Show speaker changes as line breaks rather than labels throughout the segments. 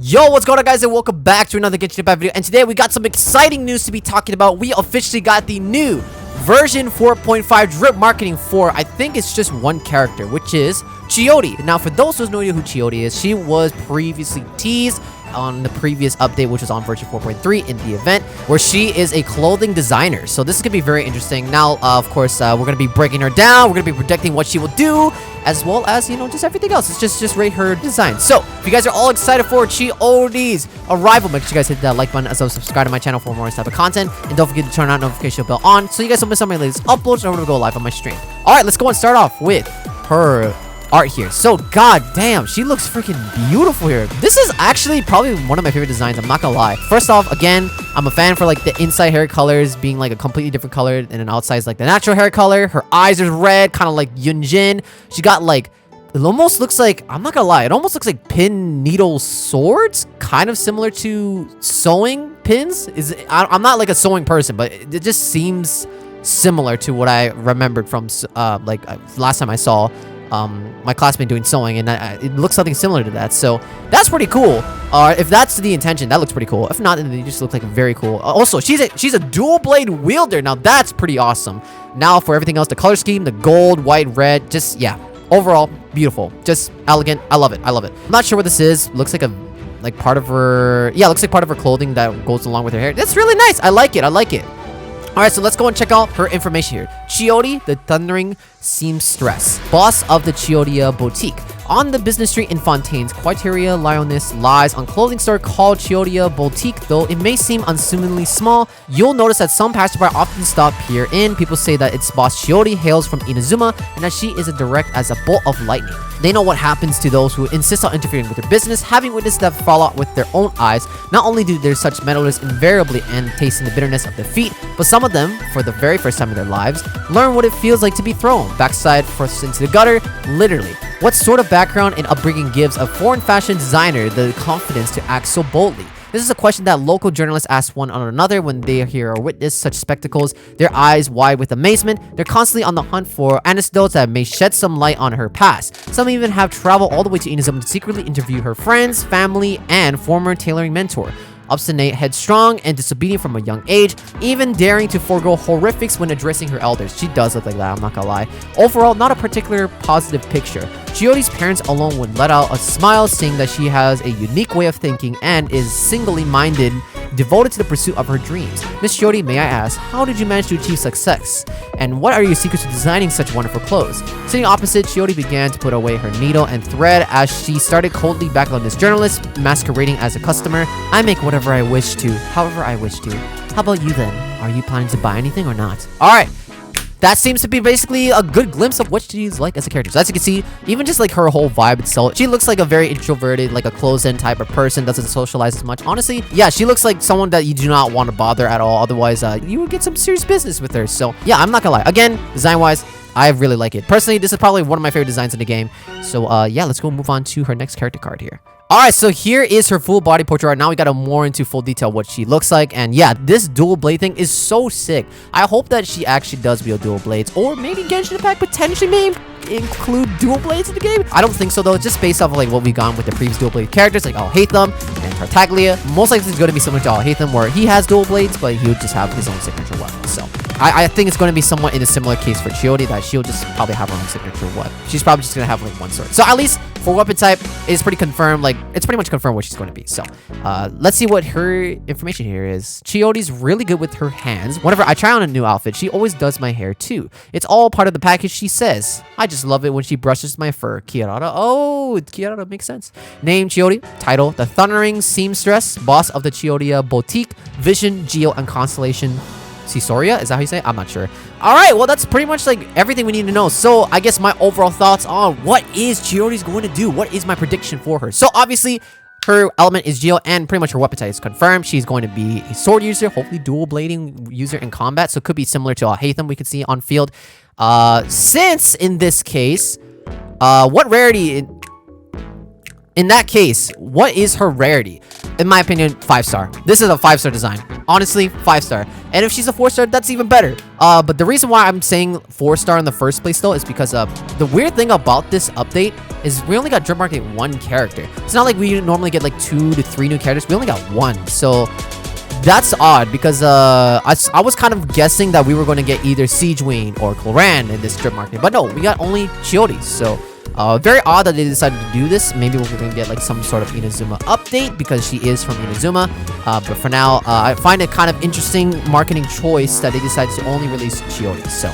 Yo, what's going on, guys, and welcome back to another Genshin video. And today we got some exciting news to be talking about. We officially got the new version 4.5 drip marketing for, I think it's just one character, which is Chiori. Now, for those who have no idea who Chiori is, she was previously teased on the previous update, which was on version 4.3 in the event, where she is a clothing designer. So this is gonna be very interesting. Now, of course, we're gonna be breaking her down. We're gonna be predicting what she will do, as well as, you know, just everything else. It's just rate her design. So if you guys are all excited for Chiori's arrival, make sure you guys hit that like button, as well as subscribe to my channel for more type of content, and don't forget to turn on notification bell on so you guys don't miss on my latest uploads or to go live on my stream. All right, let's go and start off with her art here. So god damn, she looks freaking beautiful here. This is actually probably one of my favorite designs, I'm not gonna lie. First off, again, I'm a fan for like the inside hair colors being like a completely different color, and then outside is like the natural hair color. Her eyes are red, kind of like Yunjin. She got like, it almost looks like, I'm not gonna lie, it almost looks like pin needle swords, kind of similar to sewing pins. I'm not like a sewing person, but it just seems similar to what I remembered from last time I saw my classmate doing sewing, and it looks something similar to that. So that's pretty cool. If that's the intention, that looks pretty cool. If not, then they just look like very cool. Also, she's a dual blade wielder. Now that's pretty awesome. Now for everything else, the color scheme, the gold, white, red, just yeah, overall beautiful, just elegant. I love it. I love it. I'm not sure what this is. Looks like part of her, yeah, looks like part of her clothing that goes along with her hair. That's really nice. I like it. I like it. Alright, so let's go and check out her information here. Chiori, the Thundering Seamstress, boss of the Chiori Boutique. On the business street in Fontaine's, Quiteria Lioness lies on clothing store called Chiori Boutique. Though it may seem unassumingly small, you'll notice that some passersby often stop here in. People say that its boss Chiori hails from Inazuma, and that she is as direct as a bolt of lightning. They know what happens to those who insist on interfering with their business, having witnessed that fall out with their own eyes. Not only do there such meddlers invariably end tasting the bitterness of defeat, but some of them, for the very first time in their lives, learn what it feels like to be thrown backside first into the gutter, literally. What sort of background and upbringing gives a foreign fashion designer the confidence to act so boldly? This is a question that local journalists ask one another when they hear or witness such spectacles, their eyes wide with amazement. They're constantly on the hunt for anecdotes that may shed some light on her past. Some even have traveled all the way to Inazuma to secretly interview her friends, family, and former tailoring mentor. Obstinate, headstrong, and disobedient from a young age, even daring to forego horrifics when addressing her elders. She does look like that, I'm not gonna lie. Overall, not a particular positive picture. Chiori's parents alone would let out a smile, saying that she has a unique way of thinking and is singly minded, devoted to the pursuit of her dreams. Miss Chiori, may I ask, how did you manage to achieve success? And what are your secrets to designing such wonderful clothes? Sitting opposite, Chiori began to put away her needle and thread as she started coldly back on this journalist, masquerading as a customer. I make whatever I wish to, however I wish to. How about you then? Are you planning to buy anything or not? Alright. That seems to be basically a good glimpse of what she's like as a character. So as you can see, even just like her whole vibe itself, she looks like a very introverted, like a closed-in type of person, doesn't socialize as much. Honestly, yeah, she looks like someone that you do not want to bother at all. Otherwise, you would get some serious business with her. So yeah, I'm not gonna lie. Again, design-wise, I really like it. Personally, this is probably one of my favorite designs in the game. So yeah, let's go move on to her next character card here. Alright, so here is her full body portrait art. Now we got more into full detail what she looks like. And yeah, this dual blade thing is so sick. I hope that she actually does wield dual blades. Or maybe Genshin Impact potentially may include dual blades in the game. I don't think so though. Just based off of like what we've gone with the previous dual blade characters, like Alhaitham and Tartaglia. Most likely it's going to be similar to Alhaitham, where he has dual blades, but he would just have his own signature weapon. So I think it's going to be somewhat in a similar case for Chiori, that she'll just probably have her own signature weapon. She's probably just going to have like one sword. So at least for weapon type, it's pretty confirmed. Like, it's pretty much confirmed what she's going to be. So let's see what her information here is. Chiori's really good with her hands. Whenever I try on a new outfit, she always does my hair too. It's all part of the package, she says. I just love it when she brushes my fur. Kiarara. Oh, Kiarara makes sense. Name Chiori. Title: The Thundering Seamstress, boss of the Chiori Boutique, Vision, Geo, and Constellation Cisoria? Is that how you say it? I'm not sure. Alright, well, that's pretty much like everything we need to know. So I guess my overall thoughts on what is Chiori's going to do. What is my prediction for her? So obviously, her element is Geo, and pretty much her weapon type is confirmed. She's going to be a sword user, hopefully dual blading user in combat. So it could be similar to Alhaitham we could see on field. Since in this case, what rarity... In that case, what is her rarity? In my opinion, 5-star. This is a 5-star design. Honestly, 5-star. And if she's a 4-star, that's even better. But the reason why I'm saying 4-star in the first place though is because the weird thing about this update is we only got drip marketing 1 character. It's not like we normally get like 2 to 3 new characters. We only got 1. So that's odd because I was kind of guessing that we were going to get either Siege Wayne or Cloran in this drip marketing. But no, we got only Chiori. So very odd that they decided to do this. Maybe we're going to get like some sort of Inazuma update because she is from Inazuma. But for now, I find it kind of interesting marketing choice that they decided to only release Chiori. So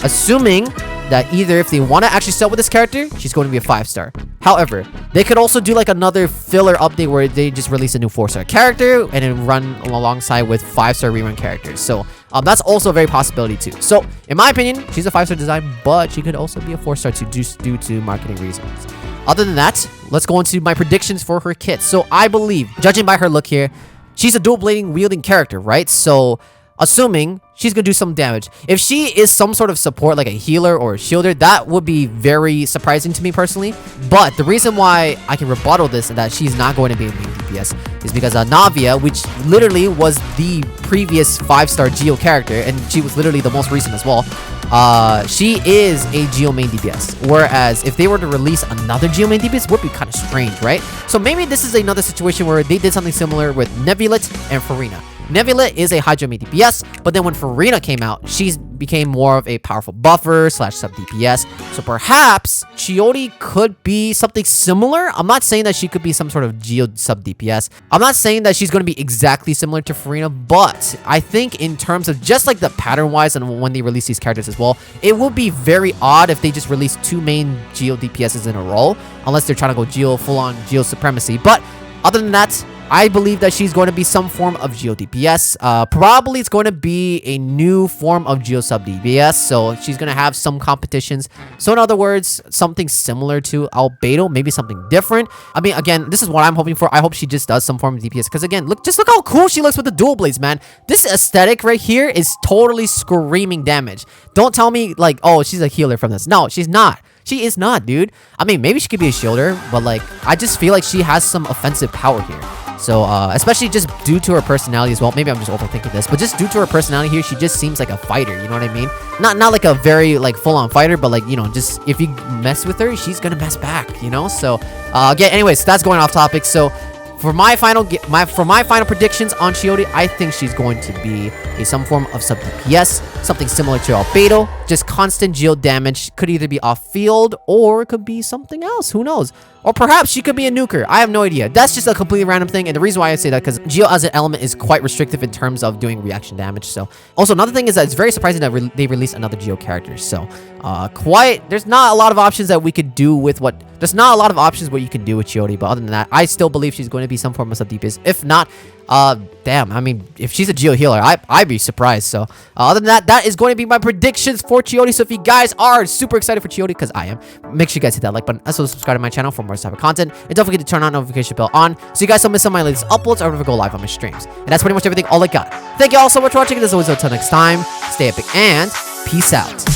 assuming that either if they want to actually sell with this character, she's going to be a 5-star. However, they could also do like another filler update where they just release a new 4-star character and then run alongside with 5-star rerun characters. So that's also a very possibility too. So in my opinion, she's a 5-star design, but she could also be a 4-star too, just due to marketing reasons. Other than that, let's go into my predictions for her kit. So I believe, judging by her look here, she's a dual blading wielding character, right? So assuming she's gonna do some damage. If she is some sort of support like a healer or a shielder, that would be very surprising to me personally. But the reason why I can rebuttal this and that she's not going to be a main DPS is because Navia, which literally was the previous 5-star Geo character, and she was literally the most recent as well, she is a Geo main DPS. Whereas if they were to release another Geo main DPS, it would be kind of strange, right? So maybe this is another situation where they did something similar with Nebulit and Farina. Nebula is a Hydro main DPS, but then when Farina came out, she became more of a powerful buffer / sub DPS. So perhaps Chiori could be something similar. I'm not saying that she could be some sort of Geo sub DPS. I'm not saying that she's going to be exactly similar to Farina, but I think in terms of just like the pattern wise and when they release these characters as well, it would be very odd if they just release 2 main Geo DPSs in a row, unless they're trying to go Geo full on Geo supremacy. But other than that, I believe that she's going to be some form of Geo DPS. Probably it's going to be a new form of Geo sub DPS, so she's going to have some competitions. So in other words, something similar to Albedo, maybe something different. I mean, again, this is what I'm hoping for. I hope she just does some form of DPS, because again, look how cool she looks with the dual blades, man. This aesthetic right here is totally screaming damage. Don't tell me like, oh, she's a healer from this. No, she's not. She is not, dude. I mean, maybe she could be a shielder, but like, I just feel like she has some offensive power here. So, especially just due to her personality as well. Maybe I'm just overthinking this, but just due to her personality here, she just seems like a fighter, you know what I mean? Not like a very, like, full-on fighter, but, like, you know, just if you mess with her, she's gonna mess back, you know? So, again, anyways, that's going off topic. So, for my final predictions on Chiori, I think she's going to be some form of sub DPS, something similar to Albedo, just constant Geo damage. Could either be off field or it could be something else. Who knows? Or perhaps she could be a nuker. I have no idea. That's just a completely random thing. And the reason why I say that, because Geo as an element is quite restrictive in terms of doing reaction damage. So, also another thing is that it's very surprising that they released another Geo character. So, there's not a lot of options that we could do with there's not a lot of options what you can do with Chiori, but other than that, I still believe she's going to be some form of sub DPS. If not, damn, I mean, if she's a Geo healer, I'd be surprised. So, other than that, that is going to be my predictions for Chiori. So, if you guys are super excited for Chiori, because I am, make sure you guys hit that like button, as well as subscribe to my channel for more type of content, and don't forget to turn on notification bell on, so you guys don't miss on my latest uploads or ever go live on my streams. And that's pretty much everything, all I got. Thank you all so much for watching, and as always, until next time, stay epic, and peace out.